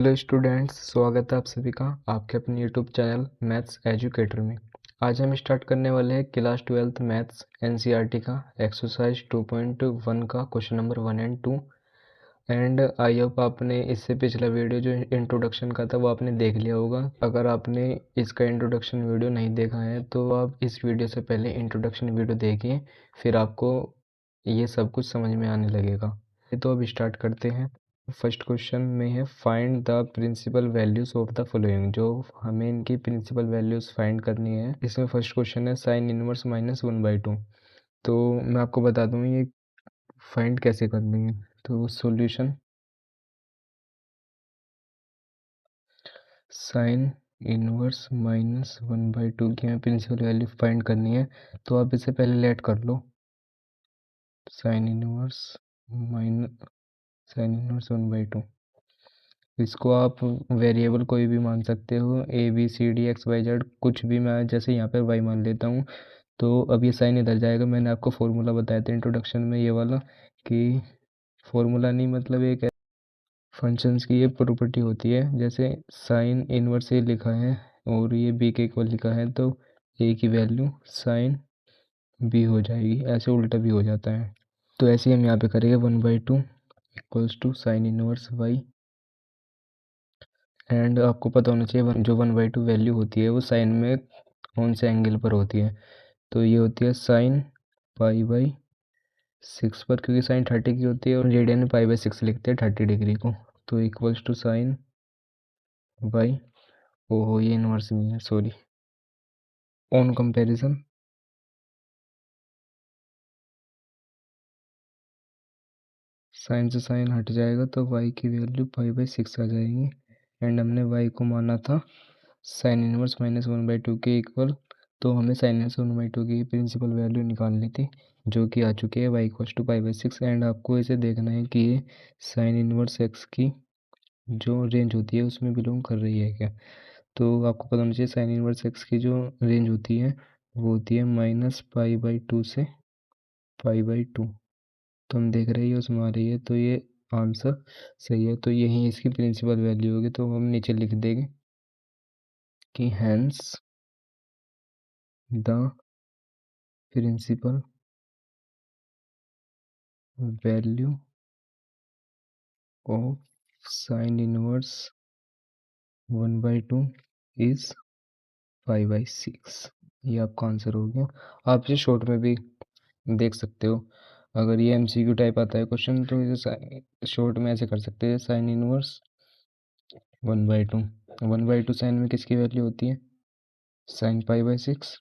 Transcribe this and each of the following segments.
Hello students, स्वागत है आप सभी का आपके अपने यूट्यूब चैनल मैथ्स एजुकेटर में। आज हम स्टार्ट करने वाले हैं क्लास 12th मैथ्स एनसीईआरटी का एक्सरसाइज 2.1 का question number 1 and 2। And I hope आपने इससे पिछला वीडियो जो इंट्रोडक्शन का था वो आपने देख लिया होगा। अगर आपने इसका इंट्रोडक्शन वीडियो नहीं देखा है तो आप इस वीडियो से पहले इंट्रोडक्शन वीडियो देखिए, फिर आपको ये सब कुछ समझ में आने लगेगा। तो अब स्टार्ट करते हैं। फर्स्ट क्वेश्चन में है find the principal values of the following. जो हमें इनकी प्रिंसिपल वैल्यूज फाइंड करनी है, इसमें फर्स्ट क्वेश्चन है साइन इनवर्स -1/2। तो मैं आपको बता दूं ये फाइंड कैसे करनी है। तो सॉल्यूशन साइन इनवर्स -1/2 की हमें प्रिंसिपल वैल्यू फाइंड करनी है। तो आप इसे पहले लेट कर लो। Sine inverse minus sine inverse 1/2, इसको आप वेरिएबल कोई भी मान सकते हो, ABCD XYZ कुछ भी। मैं जैसे यहाँ पे y मान लेता हूँ, तो अब ये साइन इधर जाएगा। मैंने आपको फॉर्मूला बताया था इंट्रोडक्शन में ये वाला, कि फॉर्मूला नहीं मतलब एक फंक्शंस की ये प्रॉपर्टी होती है। जैसे साइन इनवर्स ए लिखा है और ये b के इक्वल लिखा है, तो a की वैल्यू साइन b हो जाएगी। ऐसे उल्टा भी हो जाता है। तो ऐसे ही हम यहाँ पे करेंगे 1/2 equals to sine inverse y। And आपको पता होना चाहिए जो 1/2 वैल्यू होती है वो साइन में कौन से एंगल पर होती है। तो ये होती है साइन π/6 पर, क्योंकि साइन 30 की होती है और रेडियन में π/6 लिखते हैं 30 डिग्री को। तो इक्वल्स टू साइन y, ओहो ये इनवर्स नहीं है, सॉरी। ऑन कंपैरिजन साइन से साइन हट जाएगा तो y की वैल्यू π/6 आ जाएगी। एंड हमने y को माना था साइन इनवर्स -1/2 के इक्वल। तो हमें साइन इनवर्स 1/2 की प्रिंसिपल वैल्यू निकालनी थी, जो कि आ चुकी है y इक्वल्स टू π/6। एंड आपको इसे देखना है कि ये साइन इनवर्स x की जो रेंज होती है उसमें बिलोंग कर रही है क्या। तो आपको पता होना चाहिए साइन इनवर्स x की जो रेंज होती है वो होती है -π/2 से π/2। तो हम देख रहे हैं उसमें आ रही है, तो ये आंसर सही है। तो यही इसकी प्रिंसिपल वैल्यू होगी। तो हम नीचे लिख देंगे कि hence the principal value of sine inverse 1/2 is 5/6। ये आपका आंसर हो गया। आप इसे शॉर्ट में भी देख सकते हो। अगर ये MCQ टाइप आता है क्वेश्चन तो इसे शॉर्ट में ऐसे कर सकते हैं, साइन इनवर्स 1/2। 1/2 साइन में किसकी वैल्यू होती है, साइन π/6।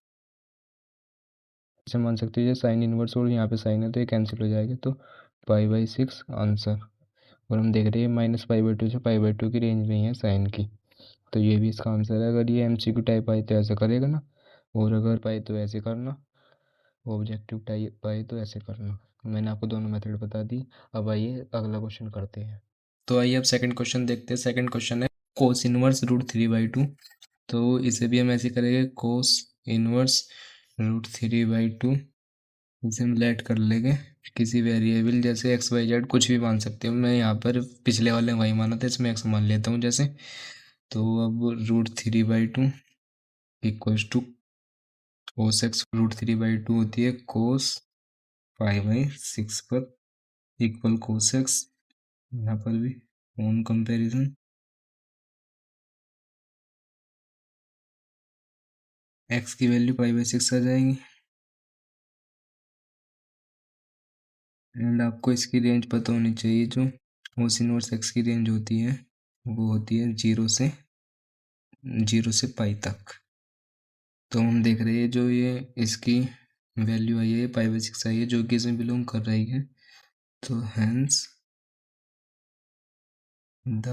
ऐसे मान सकते हो ये साइन इनवर्स और यहाँ पे साइन है तो ये कैंसिल हो जाएगा, तो π/6 आंसर। और हम देख रहे हैं -π/2 से π/2 की रेंज में ही है साइन की, तो ये भी इसका आंसर है। अगर ये MCQ टाइप आए तो ऐसे करेगा ना, और अगर पाए तो ऐसे करना, ऑब्जेक्टिव टाइप आए तो ऐसे करना। मैंने आपको दोनों मेथड बता दी। अब आइए अगला क्वेश्चन करते हैं। तो आइए अब सेकंड क्वेश्चन देखते हैं। सेकंड क्वेश्चन है कोस इनवर्स √3/2। तो इसे भी हम ऐसे करेंगे, कोस इनवर्स √3/2। इसे हम लेट कर लेंगे किसी वेरिएबल, जैसे XYZ कुछ भी मान सकते हो। मैं यहाँ पर पिछले वाले वाई माना था, इसमें x मान लेता हूँ जैसे। तो अब √3/2 इक्वल्स टू कोस x √3/2 होती है कोस π/6 पर, इक्वल कोस x। यहाँ पर भी ऑन कंपैरिजन x की वैल्यू π/6 आ जाएगी। एंड आपको इसकी रेंज पता होनी चाहिए। जो कोस इनवर्स x की रेंज होती है वो होती है 0 से पाई तक। तो हम देख रहे हैं जो ये इसकी वैल्यू आई है π/6 आई है, जो कि इसमें बिलोंग कर रही है। तो hence the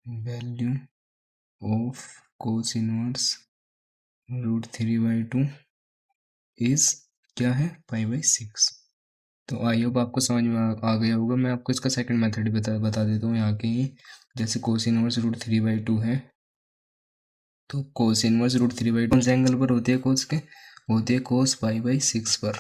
value of cos inverse √3/2 is क्या है, π/6। तो आई होप आपको समझ में आ गया होगा। मैं आपको इसका सेकंड मेथड भी बता देता हूँ यहाँ के ही। जैसे कोस इनवर्स √3/2 है, तो कोस इनवर्स √3/2 कौन से एंगल पर होती है, कोस के होती है कोस π/6 पर।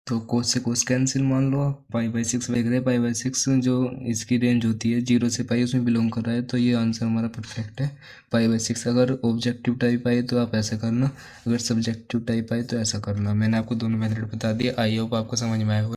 तो कोस से कोस कैंसिल मान लो आप, पाई/6 देख रहे हैं, पाई/6 जो इसकी रेंज होती है 0 से पाई, उसमें बिलोंग कर रहा है, तो ये आंसर हमारा परफेक्ट है पाई/6। अगर ऑब्जेक्टिव टाइप आए तो आप ऐसा करना, अगर सब्जेक्टिव टाइप आए तो ऐसा करना। मैंने आपको दोनों मेथड बता दिए, आई होप आपको समझ में आया होगा।